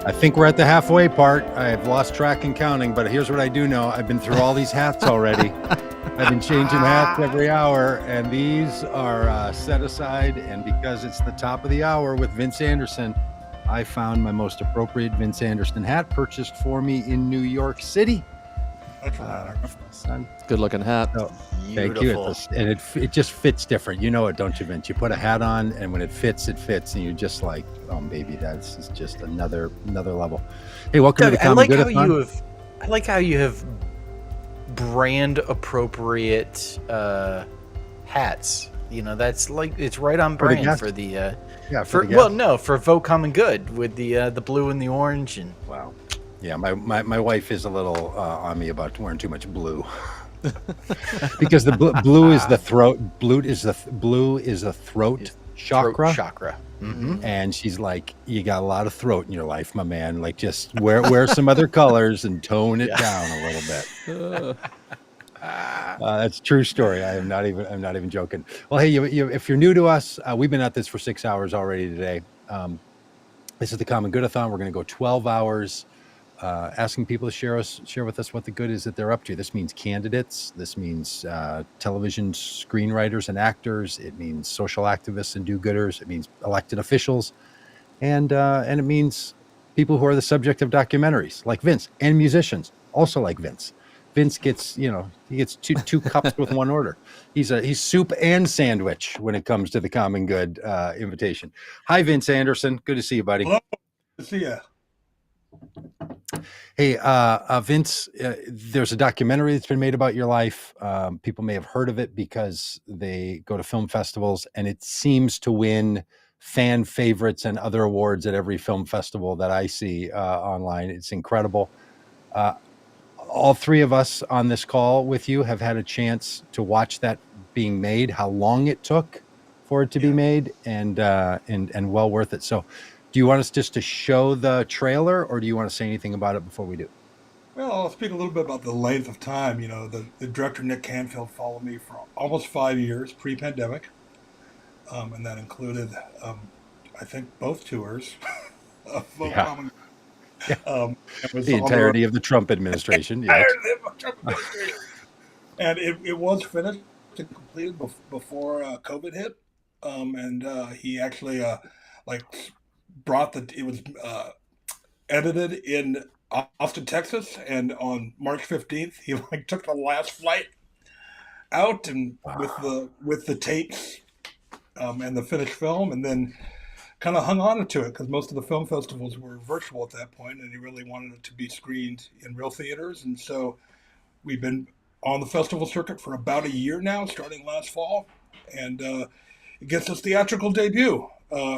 I think we're at the halfway part. I've lost track and counting, but here's what I do know. I've been through all these hats already. I've been changing hats every hour, and these are set aside. And because it's the top of the hour with Vince Anderson, I found my most appropriate Vince Anderson hat purchased for me in New York City. Good looking hat. So, thank you. And it just fits different. You know it, don't you, Vince? You put a hat on, and when it fits, and you're just like, oh, baby, that's just another level. Hey, welcome to the Common Good-A-Thon. I like how you have brand appropriate hats. You know, that's like it's right on brand for the for Vote Common Good with the blue and the orange and wow. Yeah, my wife is a little on me about wearing too much blue. Because the blue is the throat. Blue is the throat chakra. Throat chakra. Mm-hmm. And she's like, "You got a lot of throat in your life, my man. Like, just wear some other colors and tone it down a little bit." That's a true story. I'm not even joking. Well, hey, if you're new to us, we've been at this for 6 hours already today. This is the Common Good-A-Thon. We're going to go 12 hours. Asking people to share with us what the good is that they're up to. This means candidates. This means television screenwriters and actors. It means social activists and do-gooders. It means elected officials, and it means people who are the subject of documentaries, like Vince, and musicians, also like Vince. Vince gets he gets two cups with one order. He's soup and sandwich when it comes to the Common Good invitation. Hi, Vince Anderson. Good to see you, buddy. Hello. Good to see you. Hey, Vince, there's a documentary that's been made about your life. People may have heard of it because they go to film festivals, and it seems to win fan favorites and other awards at every film festival that I see online. It's incredible. All three of us on this call with you have had a chance to watch that being made, how long it took for it to be made, and well worth it. So, do you want us just to show the trailer, or do you want to say anything about it before we do? Well, I'll speak a little bit about the length of time. You know, the director, Nick Canfield, followed me for almost 5 years pre-pandemic. And that included, I think, both tours of Vote Common. The entirety of the Trump administration. And it was finished and completed before COVID hit. And he actually, it was edited in Austin, Texas, and on March 15th he took the last flight out and with the tapes and the finished film, and then kind of hung on to it because most of the film festivals were virtual at that point, and he really wanted it to be screened in real theaters. And so we've been on the festival circuit for about a year now, starting last fall, and it gets its theatrical debut.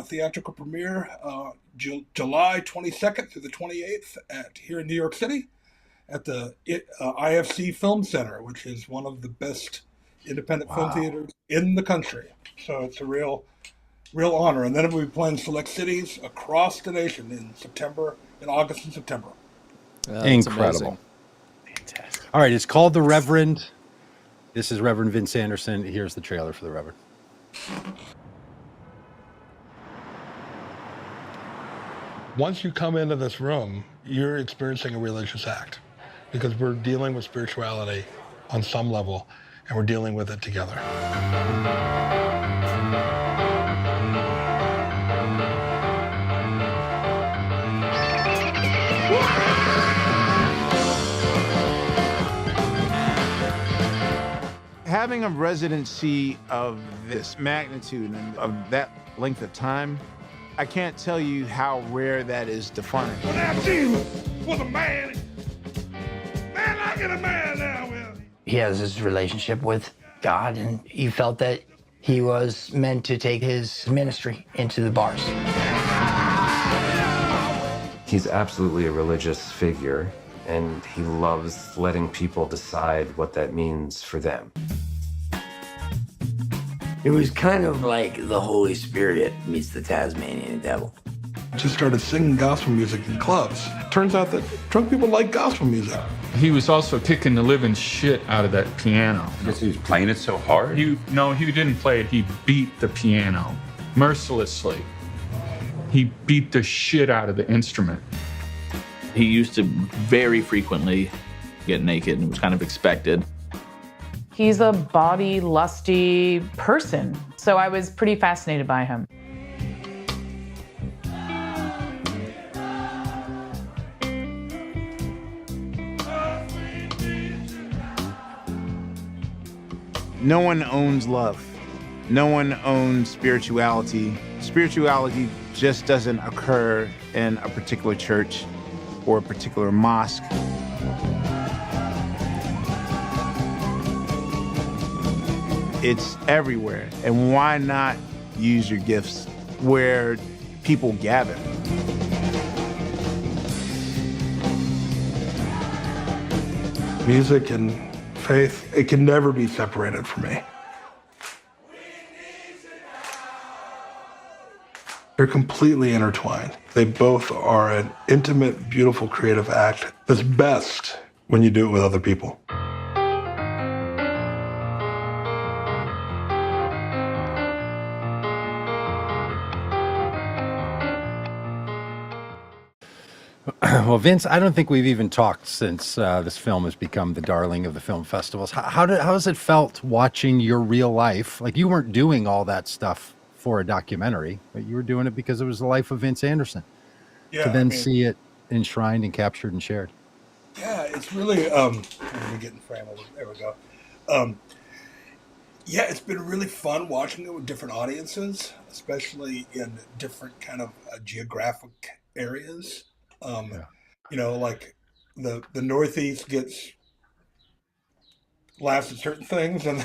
Theatrical premiere July 22nd through the 28th here in New York City at the IFC Film Center, which is one of the best independent film theaters in the country. So it's a real honor. And then we'll be playing select cities across the nation in August and September. Incredible. Fantastic. All right, it's called The Reverend. This is Reverend Vince Anderson. Here's the trailer for The Reverend. Once you come into this room, you're experiencing a religious act because we're dealing with spirituality on some level, and we're dealing with it together. Having a residency of this magnitude and of that length of time, I can't tell you how rare that is to find. Well, now Jesus was a man. Man, I get a man now. He has his relationship with God, and he felt that he was meant to take his ministry into the bars. He's absolutely a religious figure, and he loves letting people decide what that means for them. It was kind of like the Holy Spirit meets the Tasmanian devil. Just started singing gospel music in clubs. Turns out that drunk people like gospel music. He was also kicking the living shit out of that piano. Because he was playing it so hard? He didn't play it. He beat the piano mercilessly. He beat the shit out of the instrument. He used to very frequently get naked, and it was kind of expected. He's a body lusty person, so I was pretty fascinated by him. No one owns love. No one owns spirituality. Spirituality just doesn't occur in a particular church or a particular mosque. It's everywhere. And why not use your gifts where people gather? Music and faith, it can never be separated from me. They're completely intertwined. They both are an intimate, beautiful, creative act that's best when you do it with other people. Well, Vince, I don't think we've even talked since this film has become the darling of the film festivals. How has it felt watching your real life? Like, you weren't doing all that stuff for a documentary, but you were doing it because it was the life of Vince Anderson. Yeah, to then see it enshrined and captured and shared. Yeah, it's really, let me get in frame of it. There we go. Yeah, it's been really fun watching it with different audiences, especially in different kind of geographic areas. You know, like the Northeast laughs at certain things, and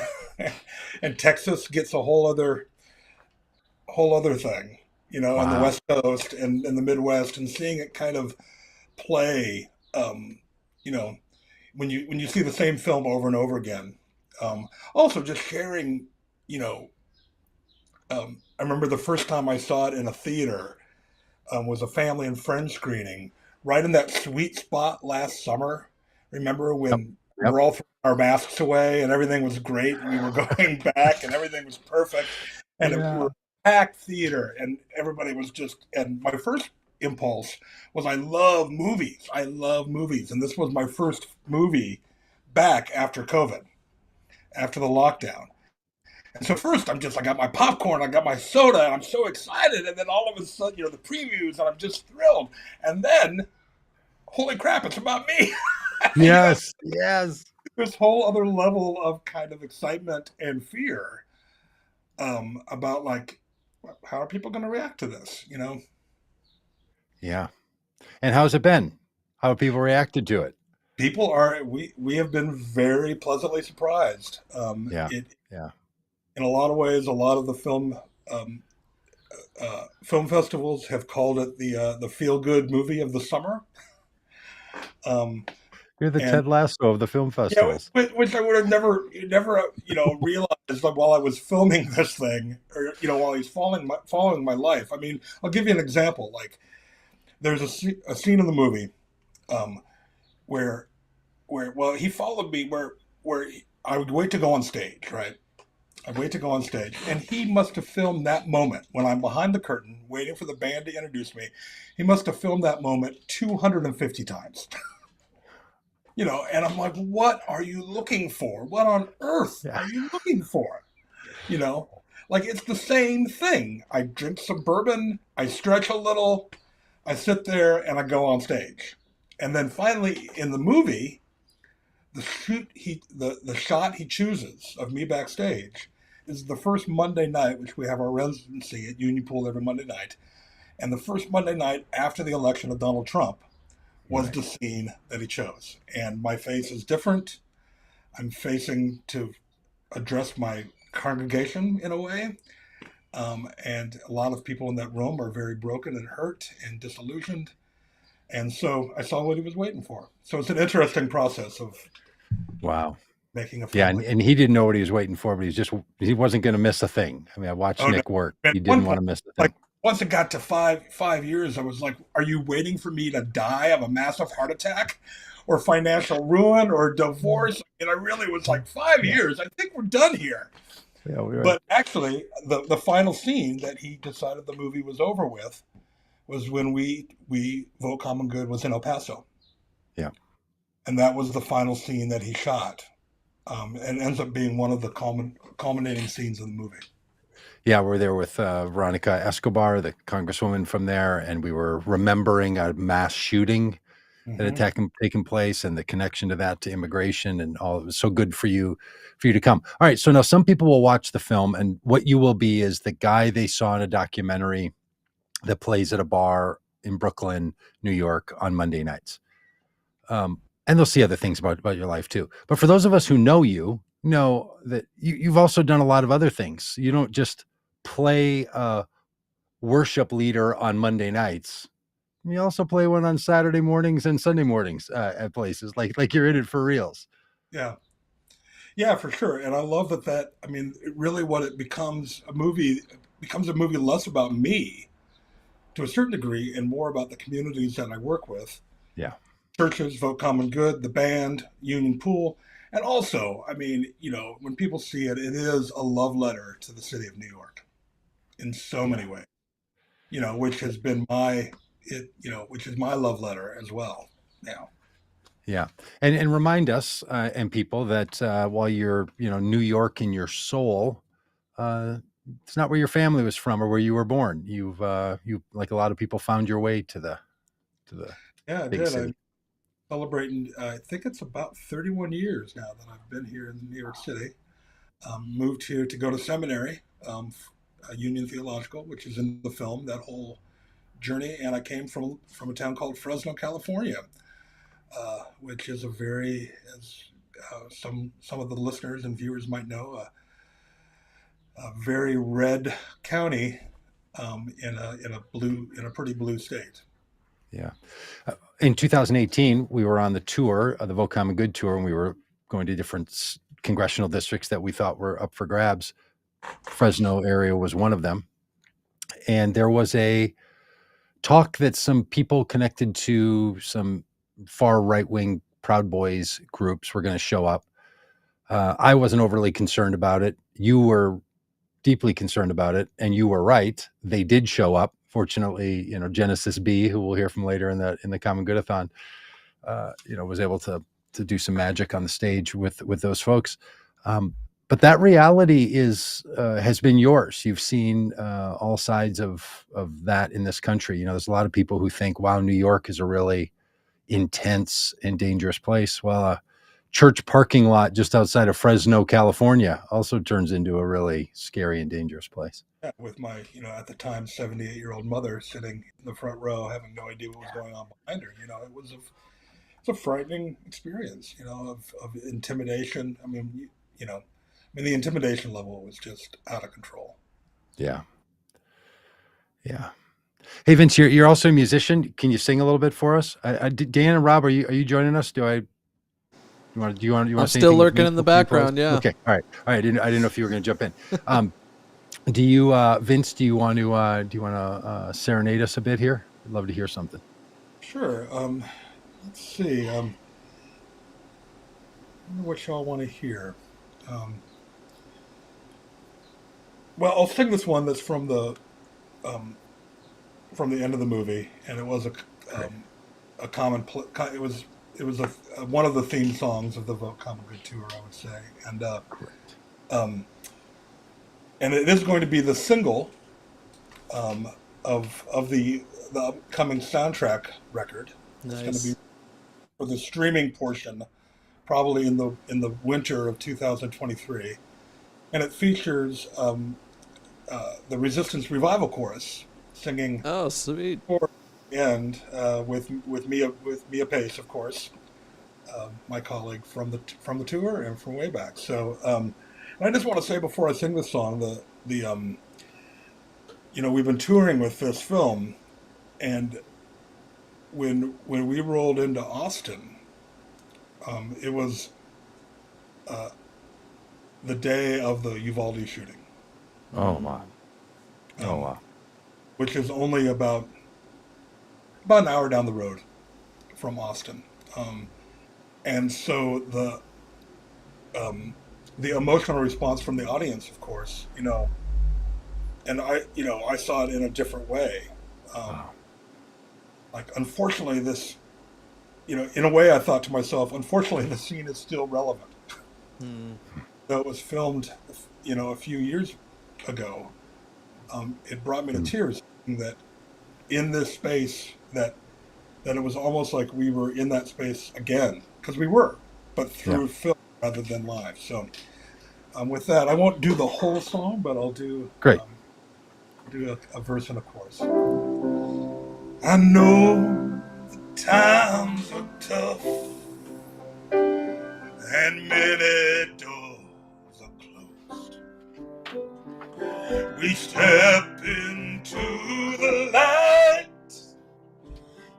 and Texas gets a whole other thing. You know, on the West Coast and the Midwest, and seeing it kind of play. You know, when you see the same film over and over again. Also, just sharing. You know, I remember the first time I saw it in a theater was a family and friends screening, right in that sweet spot last summer. Remember when we were all throwing our masks away and everything was great, and we were going back and everything was perfect, and it was a packed theater, and everybody was just. And my first impulse was, I love movies, and this was my first movie back after COVID, after the lockdown. And so first, I got my popcorn, I got my soda, and I'm so excited. And then all of a sudden, you know, the previews, and I'm just thrilled. And then, holy crap, it's about me. Yes, yes. This whole other level of kind of excitement and fear about, like, how are people going to react to this, you know? Yeah. And how's it been? How have people reacted to it? People are, we have been very pleasantly surprised. In a lot of ways, a lot of the film festivals have called it the feel-good movie of the summer. You're the Ted Lasso of the film festivals. Yeah, which I would have never, you know, realized while I was filming this thing, or, you know, while he's following my life. I mean, I'll give you an example. Like, there's a scene in the movie where he followed me where I would wait to go on stage, right? I'd wait to go on stage, and he must have filmed that moment when I'm behind the curtain waiting for the band to introduce me. He must have filmed that moment 250 times. You know, and I'm like, what are you looking for? What on earth are you looking for? You know, like, it's the same thing. I drink some bourbon, I stretch a little, I sit there, and I go on stage. And then finally, in the movie, the shot he chooses of me backstage is the first Monday night, which we have our residency at Union Pool every Monday night. And the first Monday night after the election of Donald Trump was the scene that he chose. And my face is different. I'm facing to address my congregation in a way. And a lot of people in that room are very broken and hurt and disillusioned. And so I saw what he was waiting for. So it's an interesting process of making a film. Yeah, and he didn't know what he was waiting for, but he wasn't going to miss a thing. I mean, I watched Nick work. He didn't want to miss a thing. Like, once it got to five years, I was like, are you waiting for me to die of a massive heart attack or financial ruin or divorce? And I really was like, 5 years? I think we're done here. Yeah, but actually, the final scene that he decided the movie was over with was when we Vote Common Good was in El Paso. Yeah. And that was the final scene that he shot, and ends up being one of the culminating scenes of the movie. Yeah, we're there with Veronica Escobar, the congresswoman from there, and we were remembering a mass shooting that had taken place and the connection to that to immigration and all. It was so good for you to come. All right, so now some people will watch the film, and what you will be is the guy they saw in a documentary that plays at a bar in Brooklyn, New York on Monday nights. And they'll see other things about your life too. But for those of us who know you, know that you've also done a lot of other things. You don't just play a worship leader on Monday nights. You also play one on Saturday mornings and Sunday mornings at places like you're in it for reals. Yeah, for sure. And I love that. I mean, really, what it becomes a movie less about me to a certain degree and more about the communities that I work with. Yeah. Churches, Vote Common Good, the band, Union Pool. And also, I mean, when people see it, it is a love letter to the city of New York in so many ways, which has been which is my love letter as well now. Yeah. And remind us and people that while you're, New York in your soul, it's not where your family was from or where you were born. You've you, like a lot of people, found your way to the I big did. city. I'm celebrating, I think it's about 31 years now that I've been here in New York City. Moved here to go to seminary, Union Theological, which is in the film, that whole journey. And I came from a town called Fresno, California, which is as some of the listeners and viewers might know, a very red county in a pretty blue state. Yeah. In 2018, we were on the tour, the Vote Common Good tour, and we were going to different congressional districts that we thought were up for grabs. Fresno area was one of them. And there was a talk that some people connected to some far right-wing Proud Boys groups were going to show up. I wasn't overly concerned about it. You were deeply concerned about it, and you were right. They did show up. Fortunately, Genesis B, who we'll hear from later in the Common Good-A-Thon, was able to do some magic on the stage with those folks. But that reality has been yours. You've seen all sides of that in this country. There's a lot of people who think, wow, New York is a really intense and dangerous place. Well, a church parking lot just outside of Fresno, California also turns into a really scary and dangerous place. Yeah, with my, at the time, 78-year-old mother sitting in the front row, having no idea what was going on behind her. It's a frightening experience, of intimidation. I mean, the intimidation level was just out of control. Yeah. Yeah. Hey, Vince, you're also a musician. Can you sing a little bit for us? Dan and Rob, are you joining us? Do you want to I'm still lurking in the background. Yeah. Okay. All right. I didn't know if you were going to jump in. Do you, Vince? Do you want to serenade us a bit here? I'd love to hear something. Sure. Let's see. I wonder what y'all want to hear. Well, I'll sing this one that's from the end of the movie, and it was a common. It was one of the theme songs of the Vote Common Good tour, I would say, and it is going to be the single of the upcoming soundtrack record. Nice. It's going to be for the streaming portion, probably in the winter of 2023, and it features the Resistance Revival Chorus singing. Oh, sweet! And with Mia Pace, of course, my colleague from the tour and from way back. So, and I just want to say before I sing this song, we've been touring with this film, and when we rolled into Austin, it was the day of the Uvalde shooting. Oh wow! Wow! Which is only about an hour down the road from Austin, and so the emotional response from the audience, of course, and I saw it in a different way. Wow. like, unfortunately, this, in a way, I thought to myself, unfortunately, the scene is still relevant. Though it was filmed, a few years ago, it brought me to tears that in this space that it was almost like we were in that space again, because we were, but through film rather than live. So with that, I won't do the whole song, but I'll do a verse and a chorus. I know the times are tough and many doors are closed. We step into the light,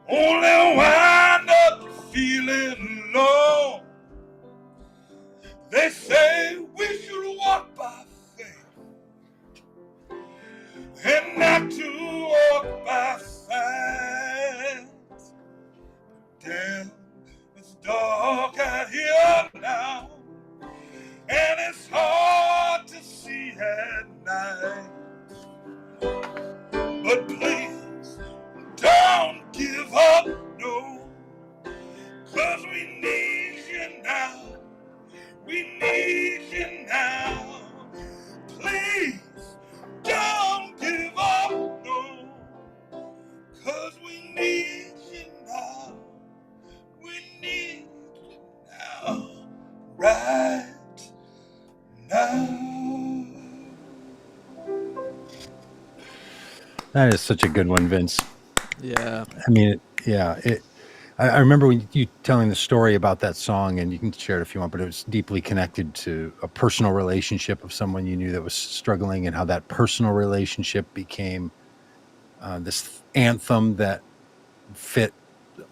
only wind up feeling low. They say we should walk by faith and not to walk by sight. Damn, it's dark out here now, and it's hard to see at night. But please, don't give up, no, 'cause we need you now. We need you now. Please, don't give up, no, 'cause we need you now. We need you now, right now. That is such a good one, Vince. Yeah. I mean, I remember when you telling the story about that song, and you can share it if you want, but it was deeply connected to a personal relationship of someone you knew that was struggling, and how that personal relationship became this anthem that fit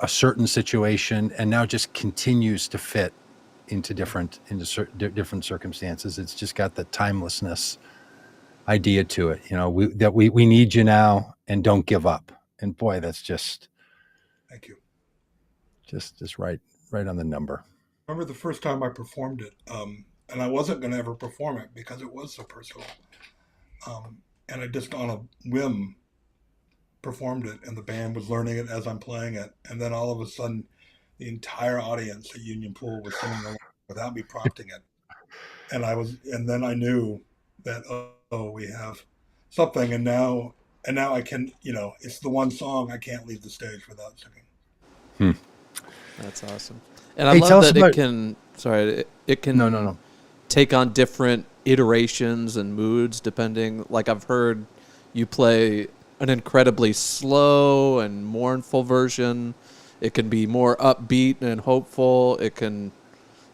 a certain situation, and now just continues to fit into different circumstances. It's just got the timelessness idea to it. We need you now, and don't give up. And boy, that's just. Thank you. Just right on the number. I remember the first time I performed it, and I wasn't going to ever perform it because it was so personal. And I just on a whim performed it, and the band was learning it as I'm playing it. And then all of a sudden, the entire audience at Union Pool was singing along without me prompting it. And then I knew that, we have something. And now I can, it's the one song I can't leave the stage without singing. That's awesome. And I love that it can no. take on different iterations and moods depending. Like, I've heard you play an incredibly slow and mournful version. It can be more upbeat and hopeful. It can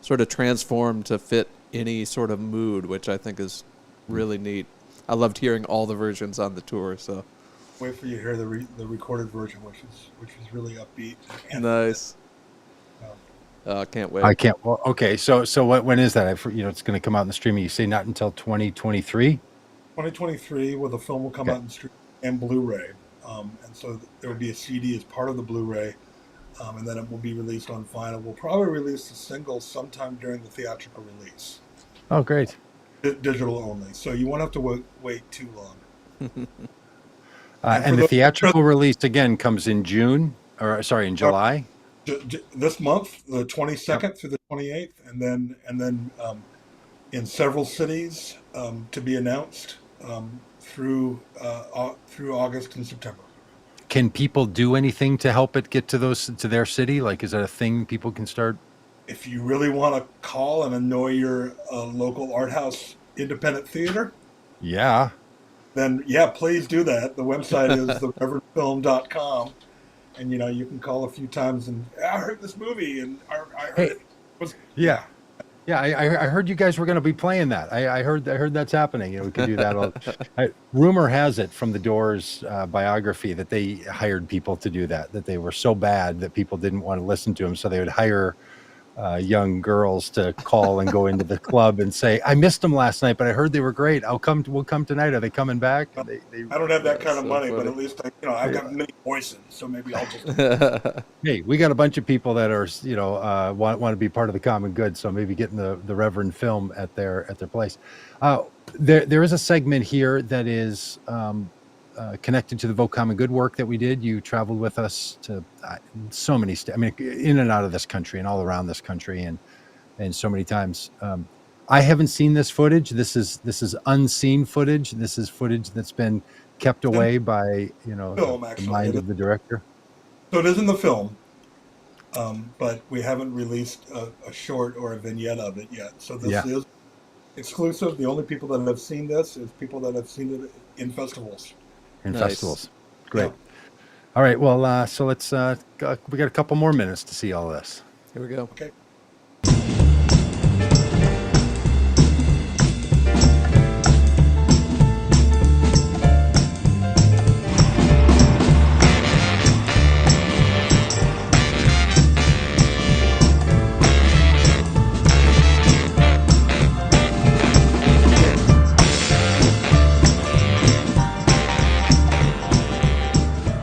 sort of transform to fit any sort of mood, which I think is really neat. I loved hearing all the versions on the tour. So wait for you to hear the recorded version, which was really upbeat. Nice. Can't wait. I can't. Well, okay. So when is that? It's going to come out in the streaming. You say not until 2023. 2023, where the film will come out in streaming and Blu-ray, and so there will be a CD as part of the Blu-ray, and then it will be released on vinyl. We'll probably release the single sometime during the theatrical release. Oh, great. Digital only, so you won't have to wait too long. And the theatrical release again comes in June, in July. This month, the 22nd through the 28th, and then in several cities to be announced through August and September. Can people do anything to help it get to their city? Like, is that a thing people can start? If you really want to call and annoy your local art house independent theater, then please do that. The website is thereverendfilm.com. And, you can call a few times and I heard this movie and I heard it was. Yeah. I heard you guys were going to be playing that. I heard that's happening. We could do that. Rumor has it from the Doors biography that they hired people to do that they were so bad that people didn't want to listen to them. So they would hire young girls to call and go into the club and say, I missed them last night, but I heard they were great. We'll come tonight. Are they coming back? I don't have that kind of money, but at least I've got many voices, so maybe I'll just. Hey, we got a bunch of people that are want to be part of the common good, so maybe getting the Reverend Film at their place. There is a segment here that is connected to the Vote Common Good work that we did. You traveled with us to so many in and out of this country and all around this country, and so many times. I haven't seen this footage. This is unseen footage. This is footage that's been kept away by the mind of the director. So it is in the film, but we haven't released a short or a vignette of it yet. So this is exclusive. The only people that have seen this is people that have seen it in festivals. Festivals, great. Yeah. All right, well, so let's. We got a couple more minutes to see all this. Here we go. Okay.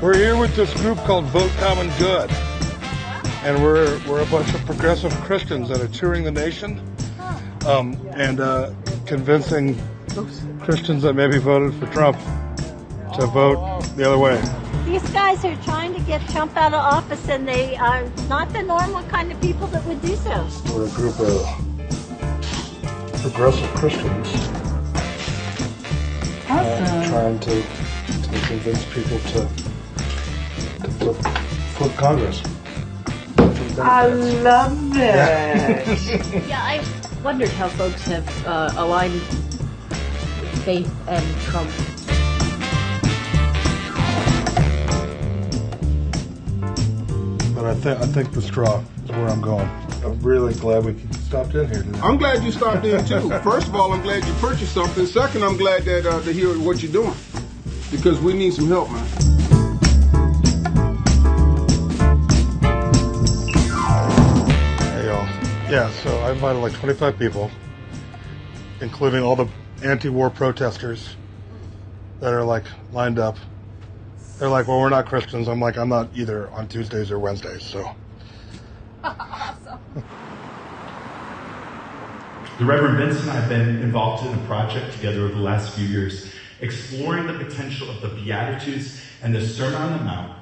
We're here with this group called Vote Common Good, and we're a bunch of progressive Christians that are touring the nation, and convincing Christians that maybe voted for Trump to vote the other way. These guys are trying to get Trump out of office, and they are not the normal kind of people that would do so. We're a group of progressive Christians trying to convince people to flip Congress. I love it. Yeah, I wondered how folks have aligned faith and Trump. But I think the straw is where I'm going. I'm really glad we stopped in here today. I'm glad you stopped in too. First of all, I'm glad you purchased something. Second, I'm glad that to hear what you're doing, because we need some help, man. Yeah, so I invited like 25 people, including all the anti-war protesters that are like lined up. They're like, well, we're not Christians. I'm like, I'm not either on Tuesdays or Wednesdays, so. Awesome. The Reverend Vince and I have been involved in a project together over the last few years, exploring the potential of the Beatitudes and the Sermon on the Mount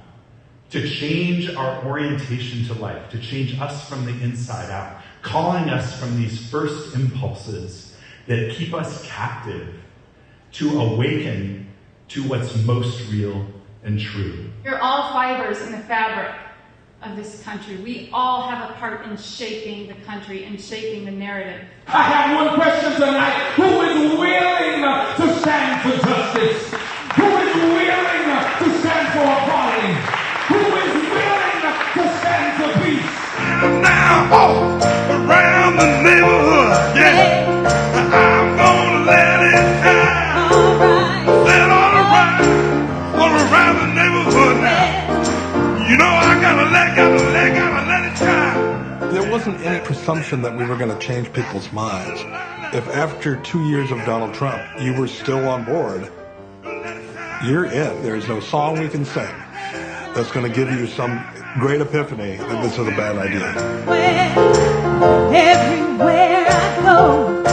to change our orientation to life, to change us from the inside out, calling us from these first impulses that keep us captive to awaken to what's most real and true. You're all fibers in the fabric of this country. We all have a part in shaping the country and shaping the narrative. I have one question tonight. Who is willing to stand for justice? Who is willing to stand for equality? Who is willing to stand for peace? Now, around the neighborhood, yeah, I'm gonna let it shine. Let all around the neighborhood now. You know I gotta let it shine. There wasn't any presumption that we were going to change people's minds. If after 2 years of Donald Trump, you were still on board, you're in. There's no song we can sing that's going to give you some great epiphany that this is a bad idea. Everywhere I go,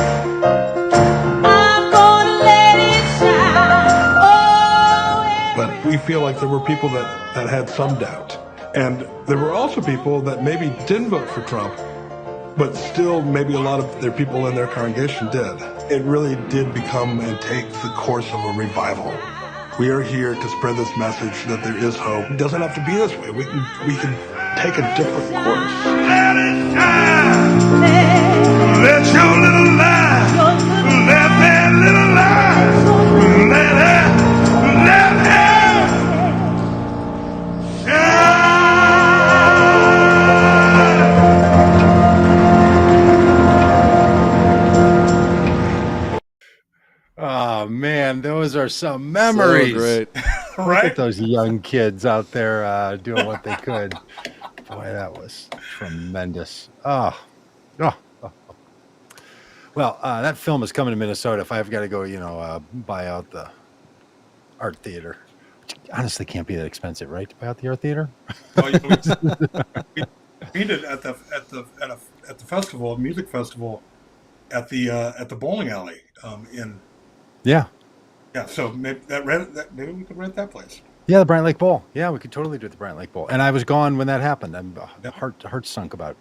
I'm gonna let it shine. Oh, but we feel like there were people that had some doubt. And there were also people that maybe didn't vote for Trump, but still maybe a lot of their people in their congregation did. It really did become and take the course of a revival. We are here to spread this message that there is hope. It doesn't have to be this way. We can take a different course. Let it shine. Let your little light. Let that little light. Let it Oh man, those are some memories. So great. Right? Look at those young kids out there doing what they could. Boy, that was tremendous. Oh. Well, that film is coming to Minnesota. If I've got to go, buy out the art theater, which honestly can't be that expensive, right? To buy out the art theater. Well, we did at the festival, music festival, at the bowling alley in. Yeah. Yeah, so maybe we could rent that place. Yeah, the Bryant Lake Bowl. Yeah, we could totally do the Bryant Lake Bowl. And I was gone when that happened. I'm heart sunk about it.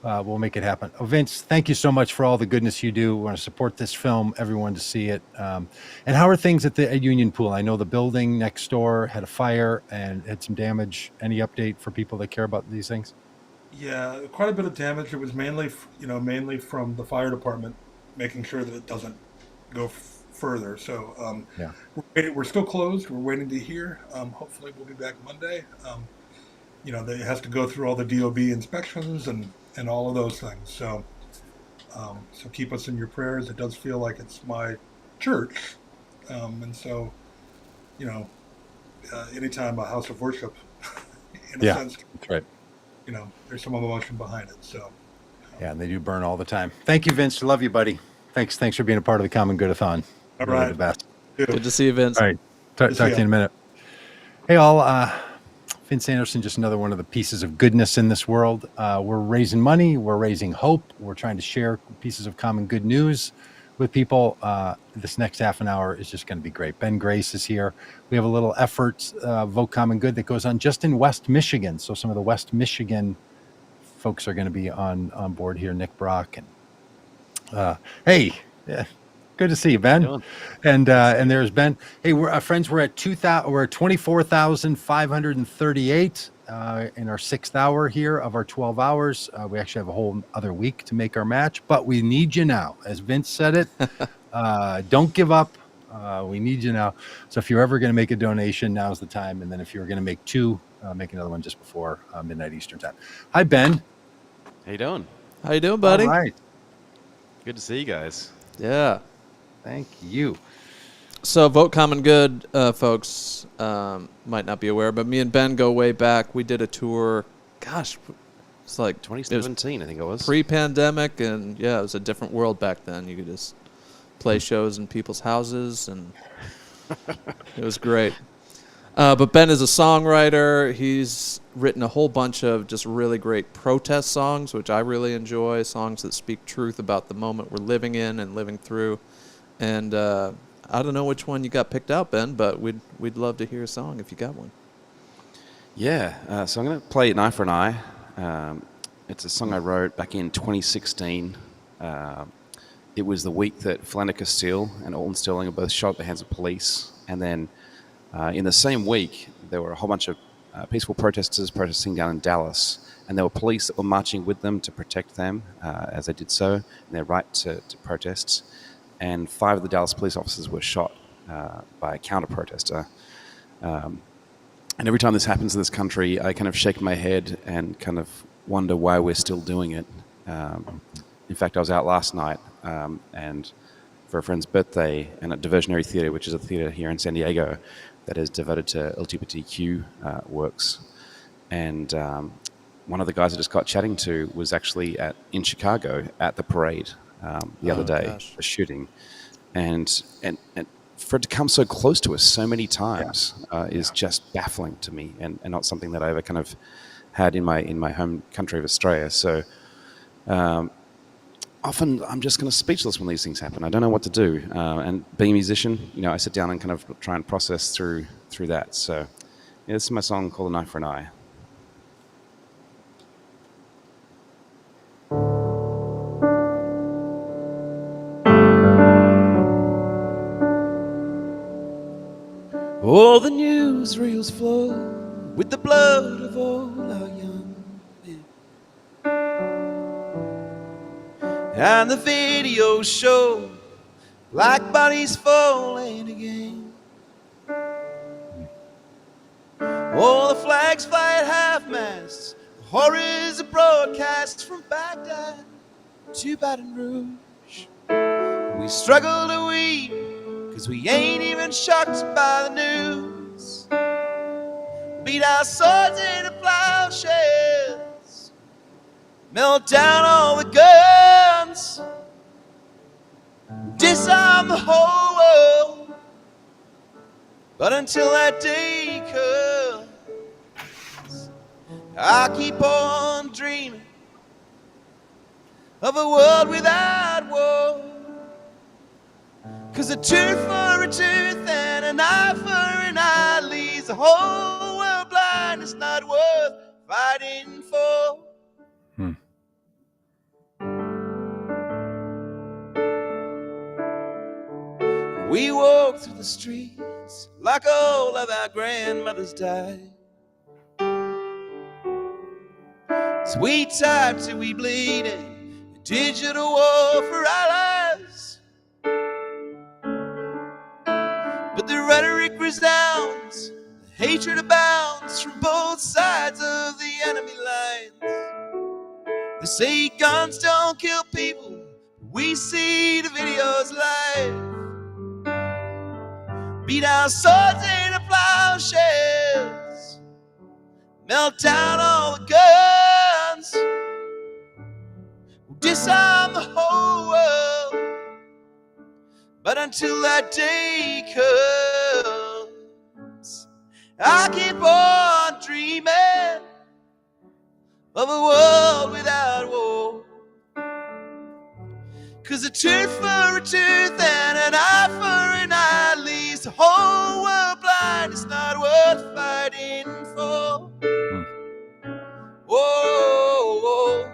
We'll make it happen. Oh, Vince, thank you so much for all the goodness you do. We want to support this film, everyone to see it. And how are things at the Union Pool? I know the building next door had a fire and had some damage. Any update for people that care about these things? Yeah, quite a bit of damage. It was mainly from the fire department, making sure that it doesn't go further. So yeah, we're still closed. We're waiting to hear. Hopefully, we'll be back Monday. It has to go through all the DOB inspections and all of those things. So keep us in your prayers. It does feel like it's my church, and so anytime a house of worship, in a sense, that's right. There's some emotion behind it. So. Yeah, and they do burn all the time. Thank you, Vince. Love you, buddy. Thanks for being a part of the Common Good-A-Thon. All really right. the best. Good to see you, Vince. All right. Talk to you in a minute. Hey, all. Vince Anderson, just another one of the pieces of goodness in this world. We're raising money. We're raising hope. We're trying to share pieces of common good news with people. This next half an hour is just going to be great. Ben Grace is here. We have a little effort, Vote Common Good, that goes on just in West Michigan. So some of the West Michigan folks are going to be on board here. Nick Brock and hey, good to see you, Ben. And there's Ben. Hey, we're friends. We're at 24,538 in our 6th hour here of our 12 hours. We actually have a whole other week to make our match, but we need you now. As Vince said it, don't give up. We need you now. So if you're ever going to make a donation, now's the time. And then if you're going to make 2, make another one just before midnight Eastern time. Hi, Ben. How you doing? How you doing, buddy? All right. Good to see you guys. Yeah. Thank you. So Vote Common Good, folks might not be aware, but me and Ben go way back. We did a tour. Gosh, it's like 2017, I think it was. Pre-pandemic, and yeah, it was a different world back then. You could just play shows in people's houses, and it was great. But Ben is a songwriter. He's written a whole bunch of just really great protest songs, which I really enjoy, songs that speak truth about the moment we're living in and living through. And I don't know which one you got picked out, Ben, but we'd love to hear a song if you got one. Yeah, so I'm going to play An Eye for an Eye. It's a song I wrote back in 2016. It was the week that Philando Castile and Alton Sterling were both shot at the hands of police. And then in the same week, there were a whole bunch of peaceful protesters protesting down in Dallas. And there were police that were marching with them to protect them as they did so, and their right to protest. And 5 of the Dallas police officers were shot by a counter-protester. And every time this happens in this country, I kind of shake my head and kind of wonder why we're still doing it. In fact, I was out last night and for a friend's birthday and at Diversionary Theatre, which is a theatre here in San Diego that is devoted to LGBTQ works. And one of the guys I just got chatting to was actually in Chicago at the parade the other day, a shooting. And for it to come so close to us so many times is just baffling to me and not something that I ever kind of had in my home country of Australia. So often I'm just kind of speechless when these things happen. I don't know what to do. And being a musician, I sit down and kind of try and process through that. So yeah, this is my song called An Eye for an Eye. All the newsreels flow with the blood of all our young men, and the videos show black bodies falling again. All the flags fly at half-masts, horrors are broadcast from Baghdad to Baton Rouge. We struggle to weep, 'cause we ain't even shocked by the news. Beat our swords into plowshares, melt down all the guns, disarm the whole world. But until that day comes, I keep on dreaming of a world without war. 'Cause a tooth for a tooth and an eye for an eye leaves the whole world blind. It's not worth fighting for. We walk through the streets like all of our grandmothers died. So we type till we bleeding, a digital war for our lives. But the rhetoric resounds, the hatred abounds from both sides of the enemy lines. They say guns don't kill people, but we see the videos live. Beat our swords into plowshares, melt down all the guns, we'll disarm the whole world. But until that day comes, I keep on dreaming of a world without war. 'Cause a tooth for a tooth and an eye for an eye leaves the whole world blind. It's not worth fighting for. Whoa, whoa.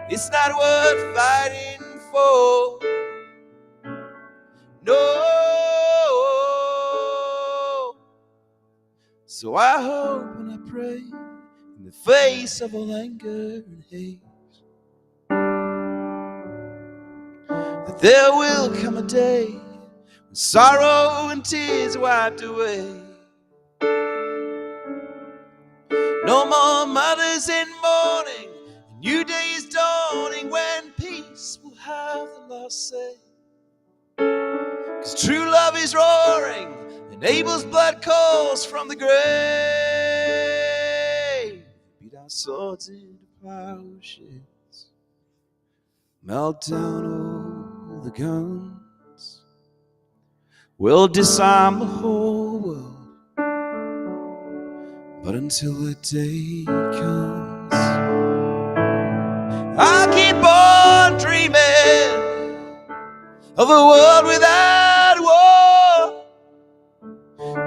It's not worth fighting for. No. So I hope and I pray in the face of all anger and hate that there will come a day when sorrow and tears are wiped away. No more mothers in mourning, a new day is dawning when peace will have the last say. 'Cause true love is roaring and Abel's blood calls from the grave. Beat our swords into plowshares, melt down all the guns, we'll disarm the whole world. But until that day comes, I'll keep on dreaming of a world without war.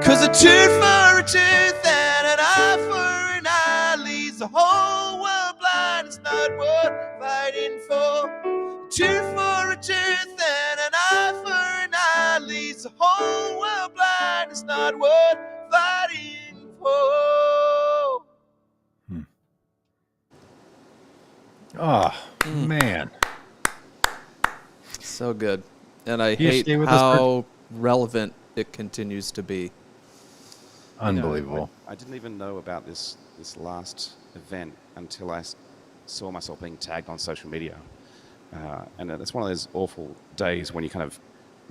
'Cause a tooth for a tooth and an eye for an eye leaves the whole world blind. It's not worth fighting for. A tooth for a tooth and an eye for an eye leaves the whole world blind. It's not worth fighting for. Oh, man. So good. And I You hate stay with us how relevant it continues to be. Unbelievable. I didn't even know about this last event until I saw myself being tagged on social media. And it's one of those awful days when you kind of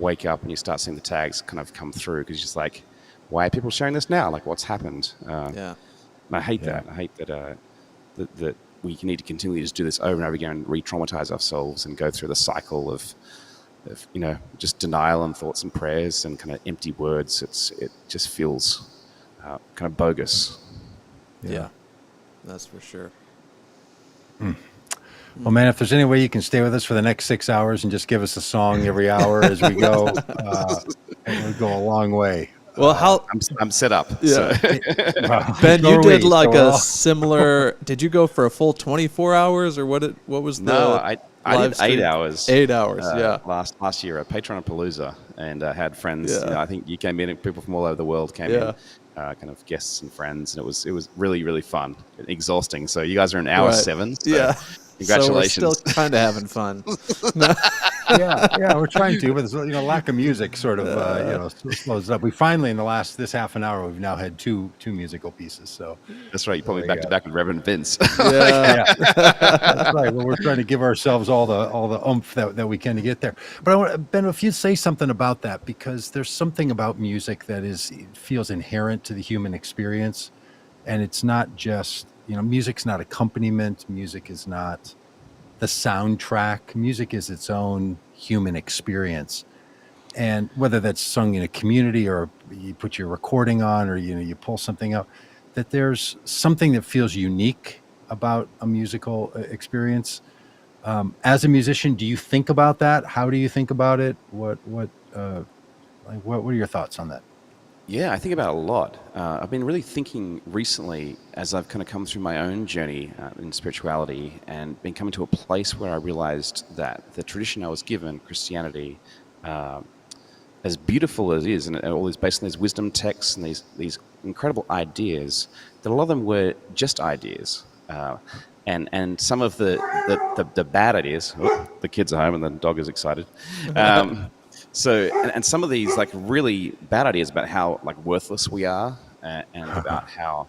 wake up and you start seeing the tags kind of come through because you're just like, why are people sharing this now? Like, what's happened? Yeah. And I hate that. I hate that that we need to continually just do this over and over again and re-traumatize ourselves and go through the cycle of just denial and thoughts and prayers and kind of empty words. It just feels kind of bogus. Yeah, that's for sure. Well, man, if there's any way you can stay with us for the next 6 hours and just give us a song every hour as we go, it would go a long way. Well, I'm set up. Yeah. So. Ben, you did like a similar. Did you go for a full 24 hours or what was the? No, I did 8 stream? hours. 8 hours, yeah. Last year at Patreon-a-Palooza, and had friends. Yeah. I think you came in, and people from all over the world came in, kind of guests and friends, and it was really, really fun, exhausting. So you guys are in hour 7. So yeah. Congratulations. So we're still kind of having fun. yeah, we're trying to, but lack of music sort of slows it up. We finally, in this half an hour, we've now had two musical pieces. So that's right. You put me back to back with Reverend Vince. Yeah. That's right. Well, we're trying to give ourselves all the oomph that we can to get there. But Ben, if you say something about that, because there's something about music that feels inherent to the human experience, and it's not just. Music's not accompaniment. Music is not the soundtrack. Music is its own human experience. And whether that's sung in a community or you put your recording on or, you pull something up, that there's something that feels unique about a musical experience. As a musician, do you think about that? How do you think about it? What are your thoughts on that? Yeah, I think about it a lot. I've been really thinking recently as I've kind of come through my own journey in spirituality and been coming to a place where I realized that the tradition I was given, Christianity, as beautiful as it is, and all these based on these wisdom texts and these incredible ideas, that a lot of them were just ideas. And some of the bad ideas, the kids are home and the dog is excited. So some of these like really bad ideas about how like worthless we are and about how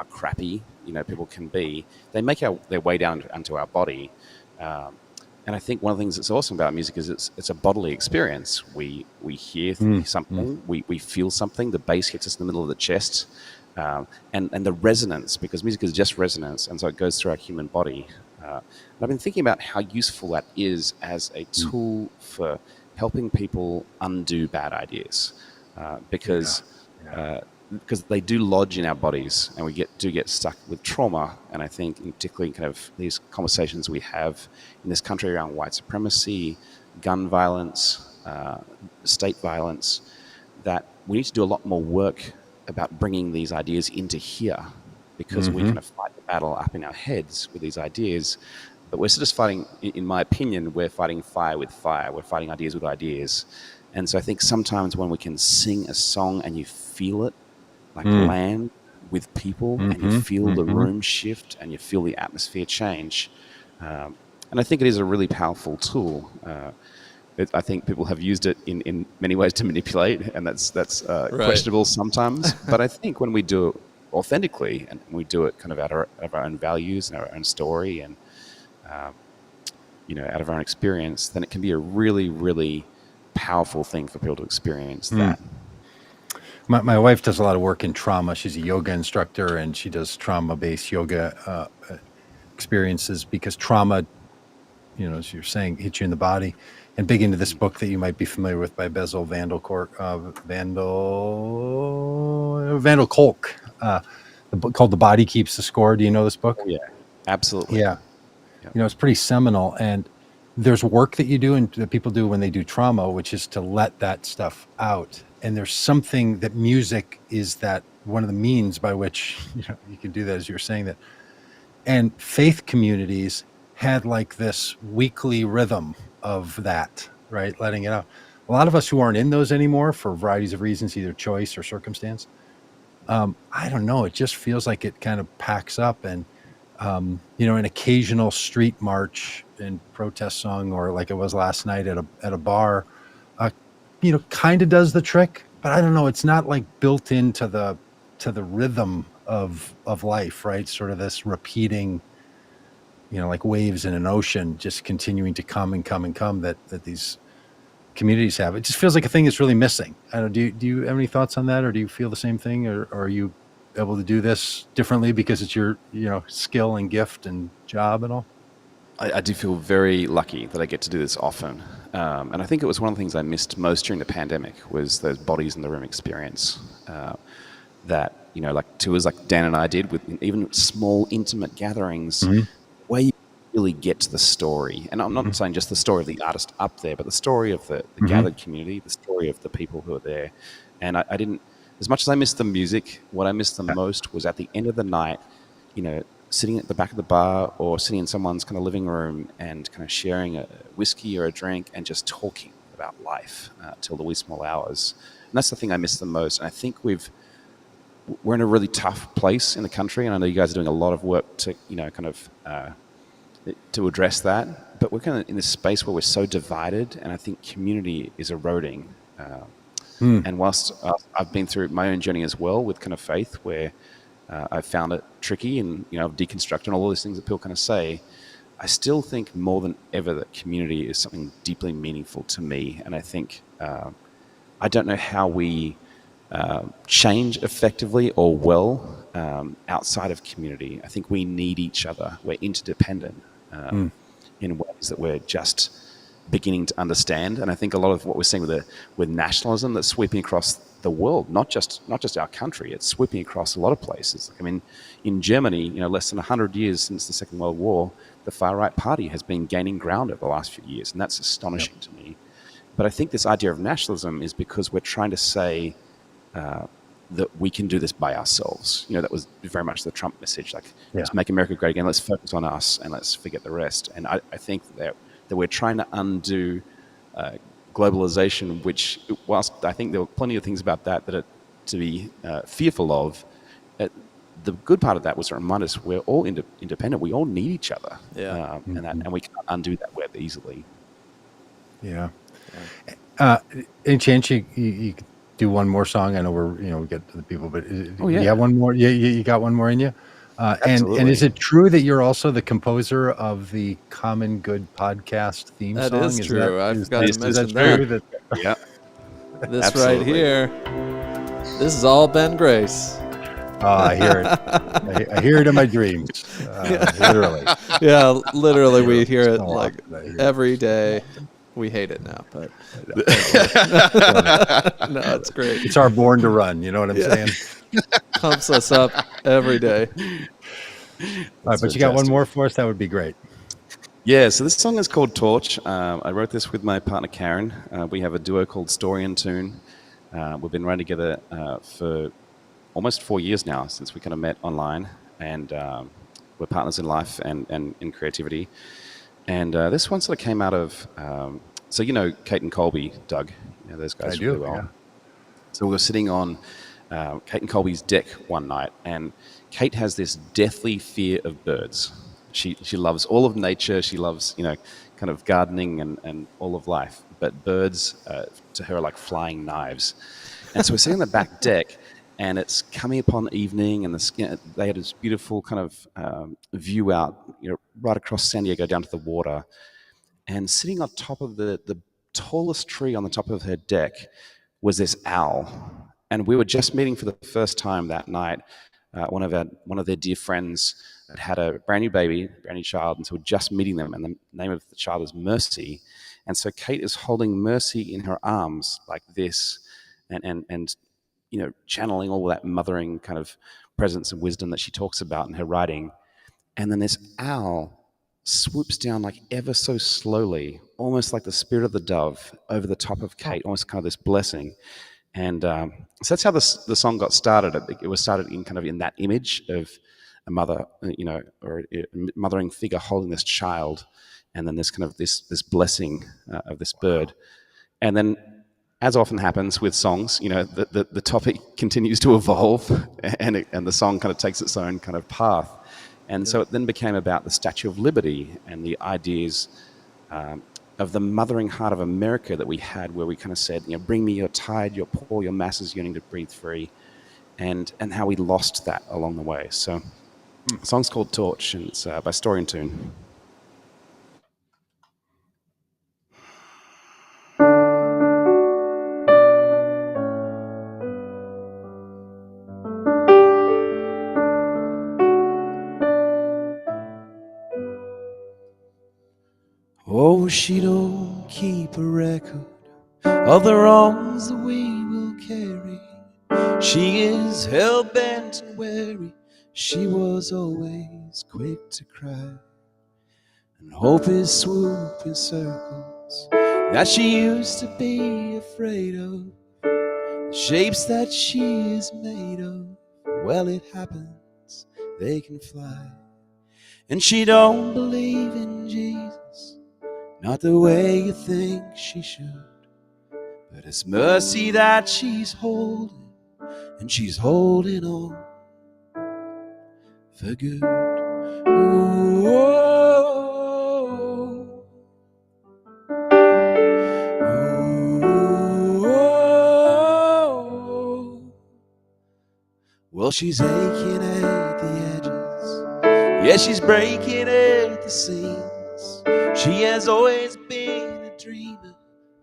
crappy people can be, they make their way down onto our body. And I think one of the things that's awesome about music is it's a bodily experience. We hear something, we feel something. The bass hits us in the middle of the chest, and the resonance, because music is just resonance, and so it goes through our human body. And I've been thinking about how useful that is as a tool for helping people undo bad ideas, because they do lodge in our bodies, and we get stuck with trauma. And I think, in particularly, kind of these conversations we have in this country around white supremacy, gun violence, state violence, that we need to do a lot more work about bringing these ideas into here, because we kind of fight the battle up in our heads with these ideas. But we're just fighting, in my opinion, we're fighting fire with fire. We're fighting ideas with ideas. And so I think sometimes when we can sing a song and you feel it, like land with people, and you feel the room shift and you feel the atmosphere change. And I think it is a really powerful tool. I think people have used it in many ways to manipulate, and that's questionable sometimes. But I think when we do it authentically, and we do it kind of out of our own values and our own story, and out of our own experience, then it can be a really, really powerful thing for people to experience that. My wife does a lot of work in trauma. She's a yoga instructor, and she does trauma-based yoga experiences, because trauma, as you're saying, hits you in the body. And big into this book that you might be familiar with by Bezel Vandal Kolk, the book called "The Body Keeps the Score." Do you know this book? Oh, yeah, absolutely. Yeah. It's pretty seminal. And there's work that you do and that people do when they do trauma, which is to let that stuff out. And there's something that music is, that one of the means by which you can do that, as you were saying that. And faith communities had like this weekly rhythm of that, right? Letting it out. A lot of us who aren't in those anymore for varieties of reasons, either choice or circumstance, I don't know. It just feels like it kind of packs up, and an occasional street march and protest song, or like it was last night at a bar, kind of does the trick. But I don't know. It's not like built into the rhythm of life, right? Sort of this repeating, like waves in an ocean, just continuing to come and come and come, that these communities have. It just feels like a thing that's really missing. I don't know. Do you have any thoughts on that, or do you feel the same thing, or are you able to do this differently because it's your skill and gift and job and all? I do feel very lucky that I get to do this often. And I think it was one of the things I missed most during the pandemic, was those bodies in the room experience. That, like tours like Dan and I did, with even small intimate gatherings, where you really get to the story. And I'm not saying just the story of the artist up there, but the story of the gathered community, the story of the people who are there. And I didn't, as much as I missed the music, what I missed the most was at the end of the night, sitting at the back of the bar, or sitting in someone's kind of living room and kind of sharing a whiskey or a drink and just talking about life till the wee small hours. And that's the thing I miss the most. And I think we're in a really tough place in the country, and I know you guys are doing a lot of work to, to address that. But we're kind of in this space where we're so divided, and I think community is eroding. And whilst I've been through my own journey as well with kind of faith, where I've found it tricky, and deconstruct and all those things that people kind of say, I still think more than ever that community is something deeply meaningful to me. And I think I don't know how we change effectively or well outside of community. I think we need each other. We're interdependent in ways that we're just beginning to understand. And I think a lot of what we're seeing with nationalism that's sweeping across the world, not just our country, it's sweeping across a lot of places. I mean, in Germany, less than 100 years since the Second World War, the far-right party has been gaining ground over the last few years, and that's astonishing to me. But I think this idea of nationalism is because we're trying to say that we can do this by ourselves. That was very much the Trump message, like, let's make America great again, let's focus on us, and let's forget the rest. And I think that we're trying to undo globalization, which, whilst I think there were plenty of things about that are to be fearful of, the good part of that was to remind us we're all independent. We all need each other, and we can't undo that web easily. Yeah. Any chance you could do one more song? I know we get to the people, but you have one more? You got one more in you? And is it true that you're also the composer of the Common Good podcast theme song? That is true. I forgot to mention that. Yeah. This right here. This is all Ben Grace. Oh, I hear it. I hear it in my dreams. Literally. Yeah, literally, we hear it like every day. We hate it now, but no, it's great. It's our Born to Run. You know what I'm saying? Pumps us up every day. All right, but you got one more for us? That would be great. Yeah, so this song is called Torch. I wrote this with my partner Karen. We have a duo called Story and Tune. We've been running together for almost 4 years now, since we kind of met online, and we're partners in life and in creativity. And this one sort of came out of, so Kate and Colby, Doug, those guys really well. Yeah. So we were sitting on Kate and Colby's deck one night, and Kate has this deathly fear of birds. She loves all of nature. She loves, kind of gardening and all of life. But birds, to her, are like flying knives. And so we're sitting on the back deck, and it's coming upon evening, and they had this beautiful kind of view out, right across San Diego down to the water. And sitting on top of the tallest tree on the top of her deck was this owl. And we were just meeting for the first time that night. One of their dear friends had a brand new baby, brand new child, and so we're just meeting them. And the name of the child is Mercy. And so Kate is holding Mercy in her arms like this, and channeling all that mothering kind of presence and wisdom that she talks about in her writing. And then this owl swoops down like ever so slowly, almost like the spirit of the dove, over the top of Kate, almost kind of this blessing. And so that's how the song got started. It was started in that image of a mother, or a mothering figure holding this child, and then this kind of this blessing of this bird. And then, as often happens with songs, the topic continues to evolve, and the song kind of takes its own kind of path. And so it then became about the Statue of Liberty and the ideas of the mothering heart of America that we had, where we kind of said, bring me your tide, your poor, your masses yearning to breathe free, and how we lost that along the way. So the song's called Torch, and it's by Story and Tune. Oh, she don't keep a record of the wrongs that we will carry. She is hell-bent and wary. She was always quick to cry. And hope is swooping circles that she used to be afraid of. The shapes that she is made of, well, it happens, they can fly. And she don't believe in Jesus, not the way you think she should. But it's mercy that she's holding, and she's holding on for good. Ooh, oh, ooh, oh. Well, she's aching at the edges, yeah, she's breaking at the seams. She has always been a dreamer,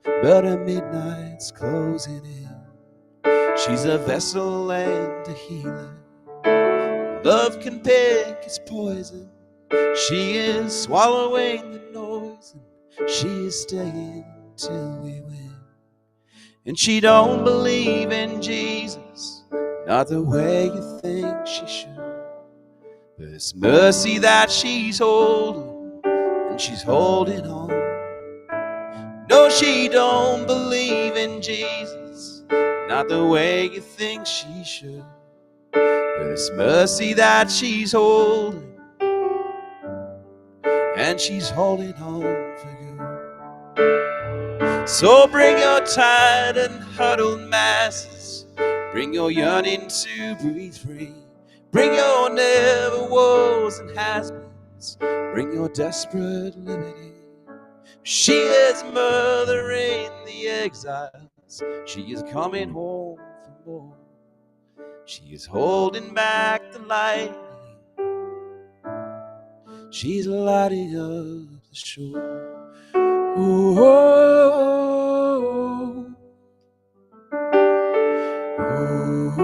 but her midnight's closing in. She's a vessel and a healer. Love can pick its poison. She is swallowing the noise, and She is staying till we win. And she don't believe in Jesus, not the way you think she should. But it's mercy that she's holding, and she's holding on. No, she don't believe in Jesus, not the way you think she should. But it's mercy that she's holding, and she's holding on for good. So bring your tired and huddled masses, bring your yearning to breathe free, bring your never woes and has-beens, bring your desperate liberty. She is mothering the exiles, she is coming home for more. She is holding back the lightning, she's lighting up the shore. Ooh, oh, oh, oh,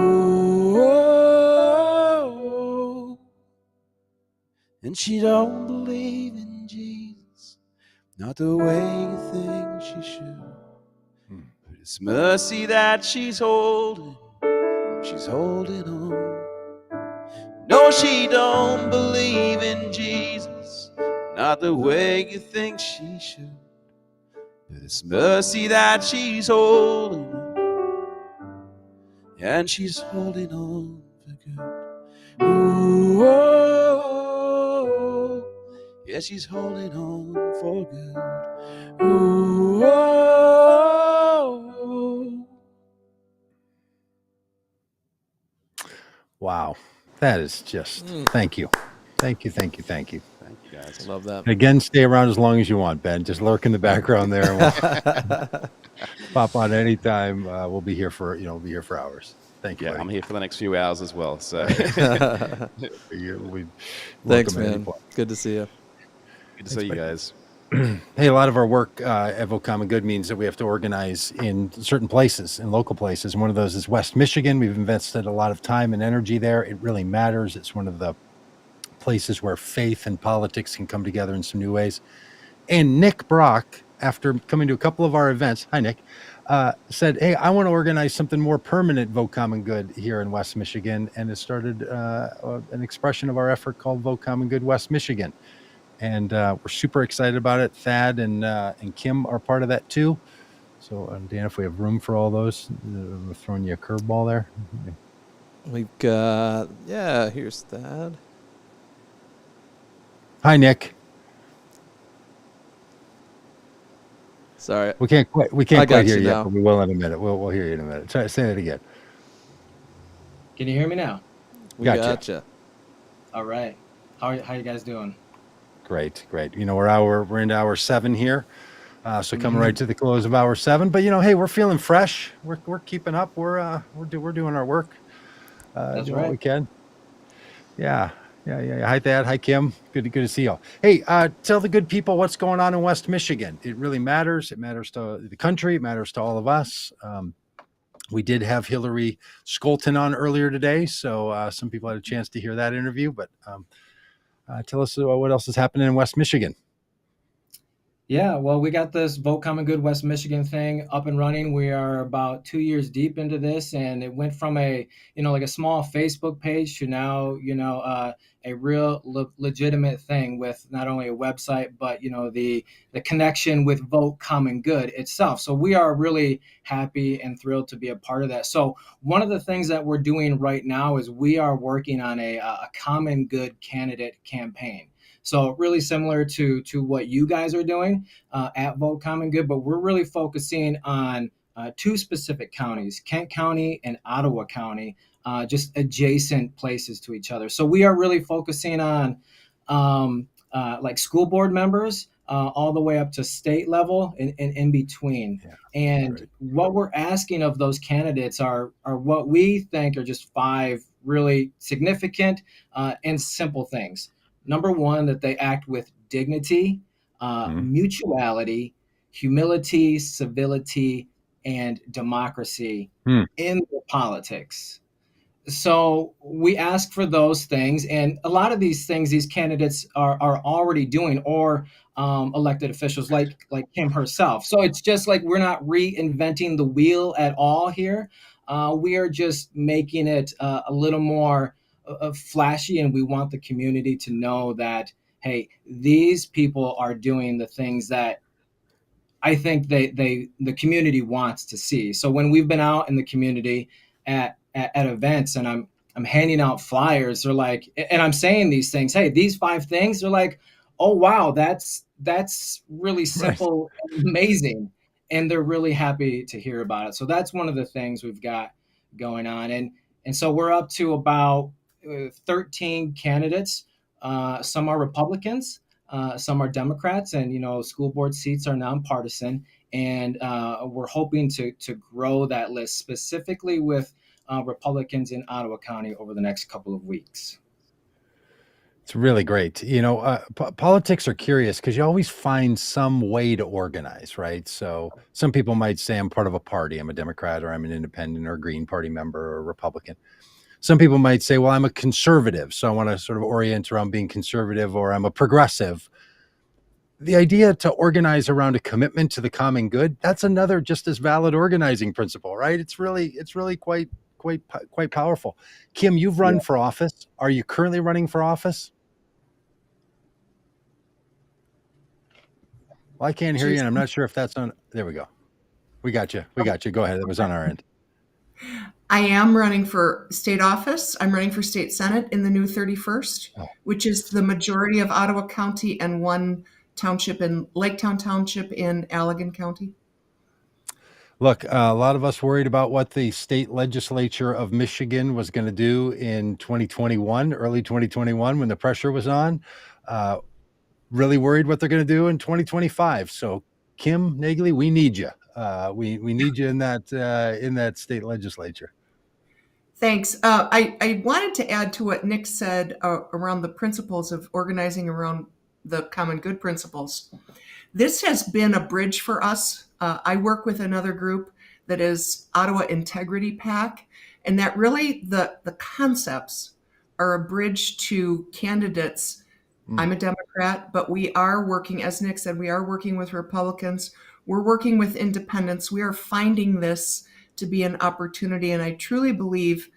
oh. And she don't believe in Jesus, not the way you think she should. But it's mercy that she's holding on. No, she don't believe in Jesus, not the way you think she should. But it's mercy that she's holding on, and she's holding on for good. Ooh, oh, oh, yeah, she's holding on for good. Ooh, oh, oh. Wow. That is just, thank you. Thank you, thank you, thank you. Thank you, guys. Love that. And again, stay around as long as you want, Ben. Just lurk in the background there. And we'll pop on anytime. We'll be here for, we'll be here for hours. Thank you. Yeah, buddy. I'm here for the next few hours as well. So Thanks, man. Good to see you. Good to see you guys. Hey, a lot of our work at Vote Common Good means that we have to organize in certain places, in local places. And one of those is West Michigan. We've invested a lot of time and energy there. It really matters. It's one of the places where faith and politics can come together in some new ways. And Nick Brock, after coming to a couple of our events, hi, Nick, said, hey, I want to organize something more permanent, Vote Common Good, here in West Michigan. And it started an expression of our effort called Vote Common Good West Michigan. And we're super excited about it. Thad and Kim are part of that too. So, Dan, if we have room for all those, we're throwing you a curveball there. We've got, here's Thad. Hi, Nick. Sorry, we can't quite hear you now. But we will in a minute. We'll hear you in a minute. Try to say that again. Can you hear me now? We gotcha. All right. How you guys doing? Great. We're into hour 7 here, so coming right to the close of hour 7. But hey, we're feeling fresh. We're keeping up. We're doing our work. That's doing right. what we can. Yeah. Hi, Thad. Hi, Kim. Good to see y'all. Hey, tell the good people what's going on in West Michigan. It really matters. It matters to the country. It matters to all of us. We did have Hillary Skolton on earlier today, so some people had a chance to hear that interview. But tell us what else is happening in West Michigan. Yeah, well, we got this Vote Common Good West Michigan thing up and running. We are about 2 years deep into this, and it went from a small Facebook page to now, a real legitimate thing with not only a website, but, the connection with Vote Common Good itself. So we are really happy and thrilled to be a part of that. So one of the things that we're doing right now is we are working on a common good candidate campaign. So really similar to what you guys are doing at Vote Common Good, but we're really focusing on 2 specific counties, Kent County and Ottawa County, just adjacent places to each other. So we are really focusing on like school board members all the way up to state level and in between. Yeah, and what we're asking of those candidates are what we think are just 5 really significant and simple things. Number 1, that they act with dignity, mutuality, humility, civility, and democracy in their politics. so we ask for those things, and a lot of these things these candidates are already doing, or elected officials like Kim herself. So it's just like we're not reinventing the wheel at all here. We are just making it a little more flashy, and we want the community to know that, hey, these people are doing the things that I think the community wants to see. So when we've been out in the community at events, and I'm handing out flyers, they're like, and I'm saying these things, hey, these 5 things, they're like, oh wow, that's really simple and amazing, and they're really happy to hear about it. So that's one of the things we've got going on, and so we're up to about 13 candidates. Some are Republicans, some are Democrats, and school board seats are nonpartisan. And we're hoping to grow that list specifically with Republicans in Ottawa County over the next couple of weeks. It's really great. Politics are curious because you always find some way to organize, right? So some people might say I'm part of a party. I'm a Democrat, or I'm an independent, or a Green Party member, or a Republican. Some people might say, well, I'm a conservative, so I want to sort of orient around being conservative, or I'm a progressive. The idea to organize around a commitment to the common good, that's another just as valid organizing principle, right? It's really quite powerful. Kim, you've run for office. Are you currently running for office? Well, I can't hear you, and I'm not sure if that's on. There we go. We got you. Go ahead. That was on our end. I am running for state office. I'm running for state senate in the new 31st, which is the majority of Ottawa County and one township in Laketown Township in Allegan County. Look, a lot of us worried about what the state legislature of Michigan was going to do in 2021, early 2021, when the pressure was on. Really worried what they're going to do in 2025. So, Kim Nagley, we need you. We need you in that state legislature. Thanks. I wanted to add to what Nick said around the principles of organizing around the common good principles. This has been a bridge for us. I work with another group that is Ottawa Integrity PAC, and that really the concepts are a bridge to candidates. I'm a Democrat, but we are working, as Nick said, we are working with Republicans. We're working with independents. We are finding this to be an opportunity. And I truly believe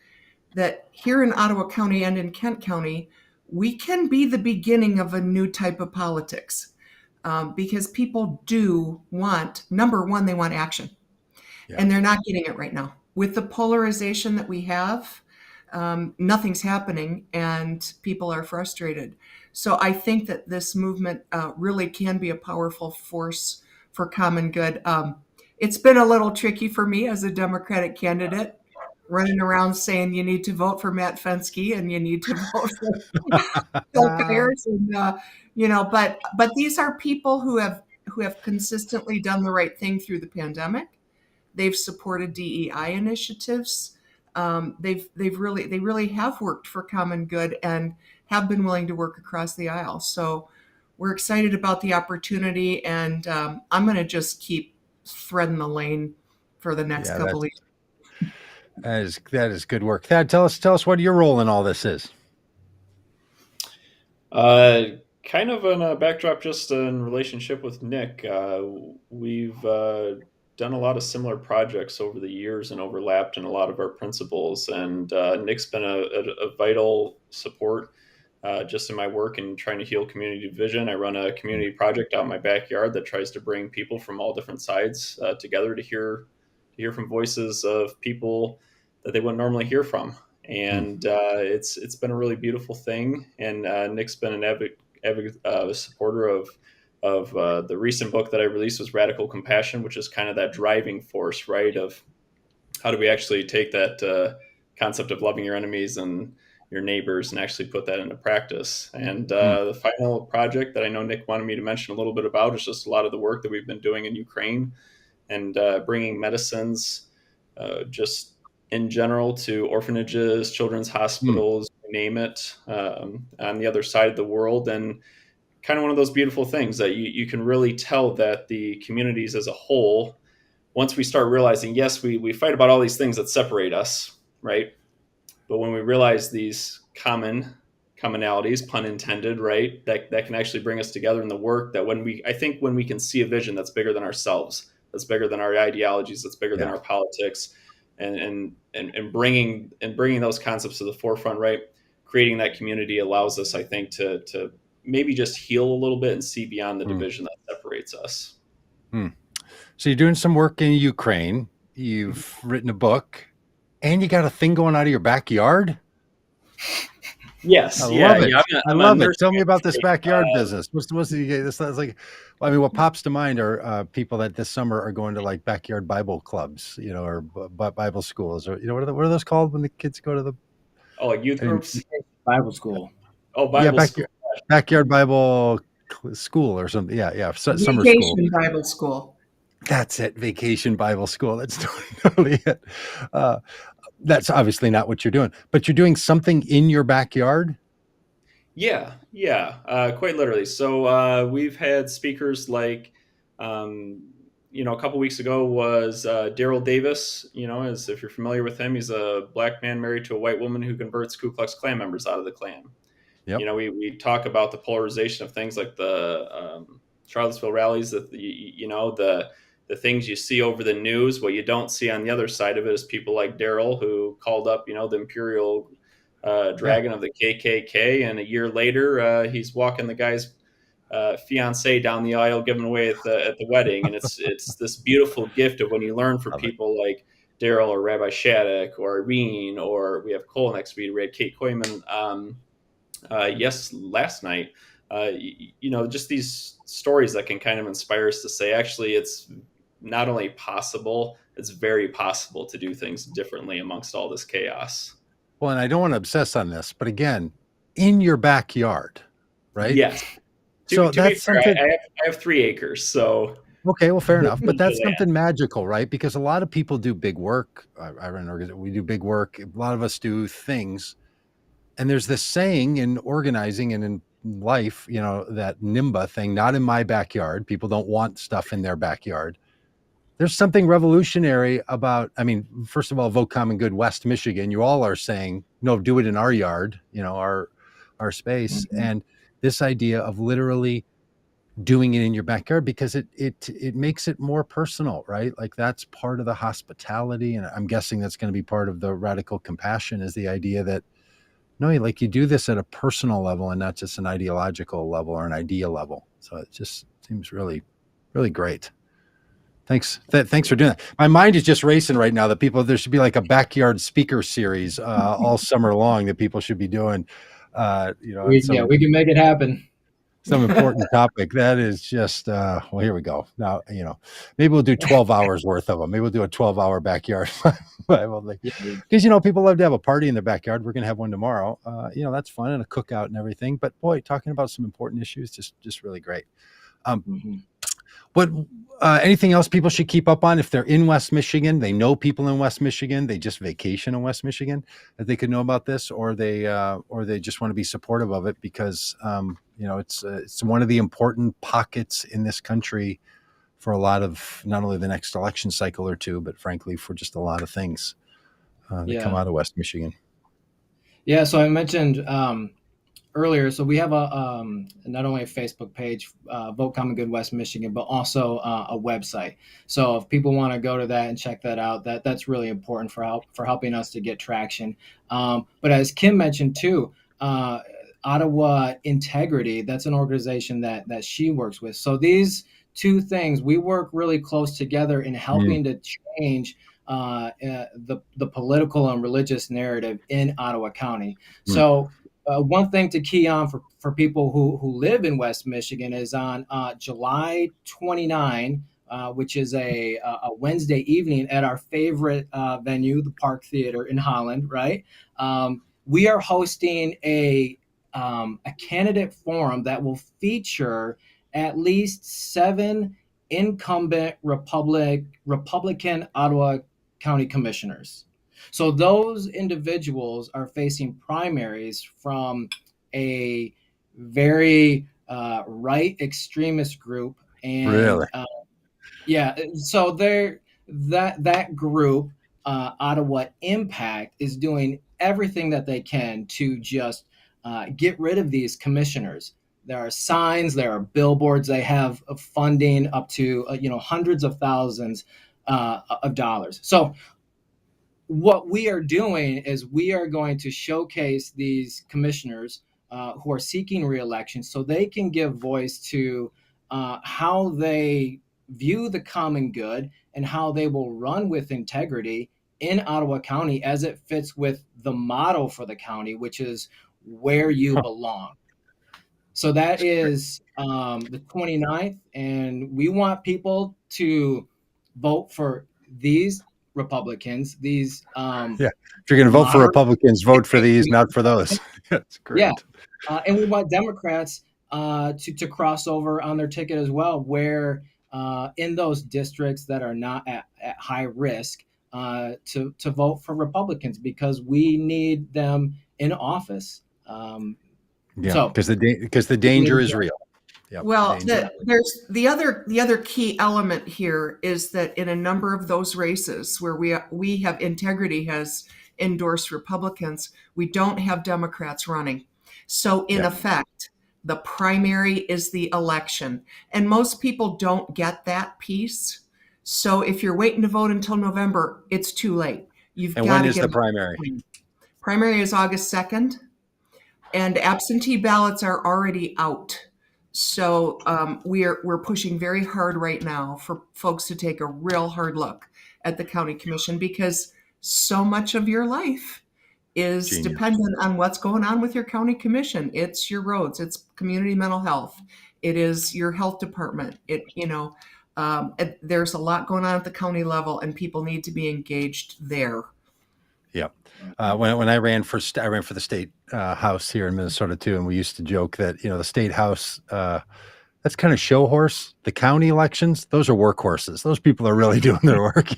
that here in Ottawa County and in Kent County, we can be the beginning of a new type of politics, because people do want, number one, they want action. And they're not getting it right now. With the polarization that we have, nothing's happening and people are frustrated. So I think that this movement really can be a powerful force for common good. It's been a little tricky for me as a Democratic candidate, running around saying you need to vote for Matt Fensky and you need to vote for Bill Byers, and but these are people who have consistently done the right thing through the pandemic. They've supported DEI initiatives. They really have worked for common good and have been willing to work across the aisle. So we're excited about the opportunity, and I'm going to just keep threading the lane for the next couple of years. That is good work. Thad, tell us what your role in all this is. Kind of in a backdrop, just in relationship with Nick. We've done a lot of similar projects over the years and overlapped in a lot of our principles. And Nick's been a vital support just in my work and trying to heal community division. I run a community project out in my backyard that tries to bring people from all different sides together to hear from voices of people that they wouldn't normally hear from. And it's been a really beautiful thing. And Nick's been an avid supporter of the recent book that I released was Radical Compassion, which is kind of that driving force, right? Of how do we actually take that concept of loving your enemies and your neighbors and actually put that into practice. And the final project that I know Nick wanted me to mention a little bit about is just a lot of the work that we've been doing in Ukraine and bringing medicines just in general to orphanages, children's hospitals, you name it, on the other side of the world. And kind of one of those beautiful things that you can really tell that the communities as a whole, once we start realizing, yes, we fight about all these things that separate us, right? But when we realize these commonalities, pun intended, right, that can actually bring us together in the work, that when we can see a vision that's bigger than ourselves, that's bigger than our ideologies, that's bigger than our politics, and bringing those concepts to the forefront, right, creating that community allows us, I think, to maybe just heal a little bit and see beyond the division that separates us. So you're doing some work in Ukraine. You've written a book, and you got a thing going out of your backyard. Yes, I yeah, love it. I love it. Tell me about this nursery. backyard business. This sounds like, I mean, what pops to mind are people that this summer are going to like backyard Bible clubs, or Bible schools, or what are those called when the kids go to the like youth groups? Bible school. Oh, Bible school. Backyard Bible school or something. Yeah. Summer school. Vacation Bible school. That's it. Vacation Bible school. That's totally it. That's obviously not what you're doing, but you're doing something in your backyard. Yeah, quite literally. So we've had speakers like, a couple weeks ago was Daryl Davis. As if you're familiar with him, he's a black man married to a white woman who converts Ku Klux Klan members out of the Klan. Yep. We talk about the polarization of things like the Charlottesville rallies, that the things you see over the news. What you don't see on the other side of it is people like Daryl, who called up, the Imperial dragon of the KKK, and a year later he's walking the guy's fiance down the aisle, giving away at the wedding. And it's this beautiful gift of when you learn from people like Daryl or Rabbi Shattuck or Irene, or we have Cole next week. We had Kate Koyman last night. Just these stories that can kind of inspire us to say, actually, it's not only possible, it's very possible to do things differently amongst all this chaos. Well, and I don't want to obsess on this, but again, in your backyard, right? Yes. So that's something. I have 3 acres, so. Okay, well, fair enough. But that's something magical, right? Because a lot of people do big work. I run an organization. We do big work. A lot of us do things. And there's this saying in organizing and in life, that NIMBA thing, not in my backyard. People don't want stuff in their backyard. There's something revolutionary about, first of all, Vote Common Good, West Michigan. You all are saying, no, do it in our yard, our space. Mm-hmm. And this idea of literally doing it in your backyard, because it makes it more personal, right? Like that's part of the hospitality. And I'm guessing that's going to be part of the radical compassion, is the idea that, no, you do this at a personal level and not just an ideological level or an idea level. So it just seems really, really great. Thanks for doing that. My mind is just racing right now that there should be like a backyard speaker series all summer long that people should be doing. We can make it happen. Some important topic that is just well, here we go. Now, maybe we'll do 12 hours worth of them. Maybe we'll do a 12-hour backyard. Because people love to have a party in their backyard. We're gonna have one tomorrow. That's fun, and a cookout and everything. But boy, talking about some important issues, just really great. What anything else people should keep up on if they're in West Michigan? They know people in West Michigan. They just vacation in West Michigan, that they could know about this, or they just want to be supportive of it because it's one of the important pockets in this country for a lot of not only the next election cycle or two, but frankly for just a lot of things that come out of West Michigan. Yeah. So I mentioned earlier, so we have a not only a Facebook page, Vote Common Good West Michigan, but also a website. So if people want to go to that and check that out, that's really important for helping us to get traction. But as Kim mentioned too, Ottawa Integrity, that's an organization that she works with. So these two things, we work really close together in helping to change the political and religious narrative in Ottawa County. So one thing to key on for people who live in West Michigan is on July 29, which is a Wednesday evening at our favorite venue, the Park Theater in Holland, right? We are hosting a candidate forum that will feature at least 7 incumbent Republican Ottawa County commissioners. So those individuals are facing primaries from a very right extremist group, and really, so that group, Ottawa Impact, is doing everything that they can to just get rid of these commissioners. There are signs, there are billboards, they have funding up to hundreds of thousands of dollars. So what we are doing is we are going to showcase these commissioners who are seeking reelection so they can give voice to how they view the common good and how they will run with integrity in Ottawa County as it fits with the motto for the county, which is where you belong. So that is the 29th, and we want people to vote for these Republicans, these Yeah, if you're going to vote for Republicans, vote for these, not for those. That's great. Yeah, and we want Democrats to cross over on their ticket as well, where in those districts that are not at high risk to vote for Republicans, because we need them in office. Yeah, because the danger is real. Yep, well, there's the other key element here is that in a number of those races where we have integrity has endorsed Republicans, we don't have Democrats running. So in effect, the primary is the election, and most people don't get that piece. So if you're waiting to vote until November, it's too late. And when is the primary? Primary is August 2nd. And absentee ballots are already out. So we're pushing very hard right now for folks to take a real hard look at the county commission, because so much of your life is dependent on what's going on with your county commission. It's your roads, it's community mental health, it is your health department. There's a lot going on at the county level, and people need to be engaged there. Yep. When I ran for the state house here in Minnesota too, and we used to joke that the state house that's kind of show horse. The county elections, those are workhorses. Those people are really doing their work.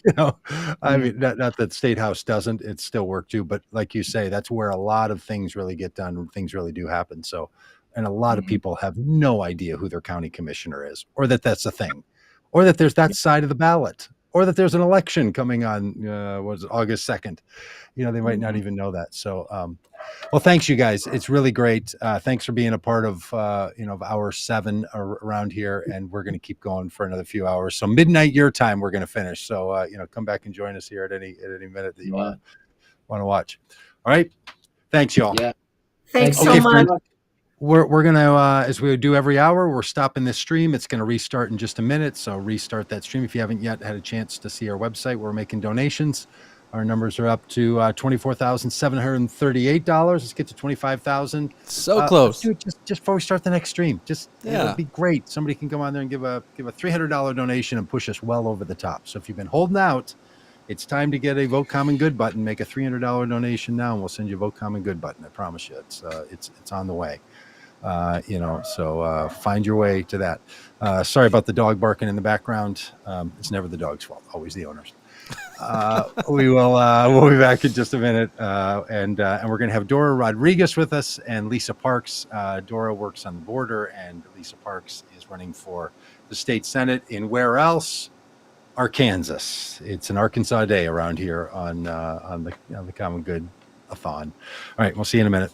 I mean, not that state house doesn't; it's still work too. But like you say, that's where a lot of things really get done. Things really do happen. So, and a lot of people have no idea who their county commissioner is, or that that's a thing, or that there's that side of the ballot, or that there's an election coming on. August 2nd? They might not even know that. So, well, thanks you guys. It's really great. Thanks for being a part of, hour 7 around here, and we're going to keep going for another few hours. So midnight your time, we're going to finish. So, come back and join us here at any minute that you want to watch. All right. Thanks y'all. Yeah. Thanks so much. We're going to, as we do every hour, we're stopping this stream. It's going to restart in just a minute. So restart that stream. If you haven't yet had a chance to see our website, we're making donations. Our numbers are up to $24,738. Let's get to $25,000. So close. Dude, just before we start the next stream, it'll be great. Somebody can go on there and give a $300 donation and push us well over the top. So if you've been holding out, it's time to get a Vote Common Good button. Make a $300 donation now, and we'll send you a Vote Common Good button. I promise you, it's on the way. So find your way to that. Sorry about the dog barking in the background. It's never the dog's fault, always the owner's. We'll be back in just a minute, and we're going to have Dora Rodriguez with us and Lisa Parks. Dora works on the border, and Lisa Parks is running for the state senate in where else? Arkansas. It's an Arkansas day around here on the Common Good-A-Thon. All right, we'll see you in a minute.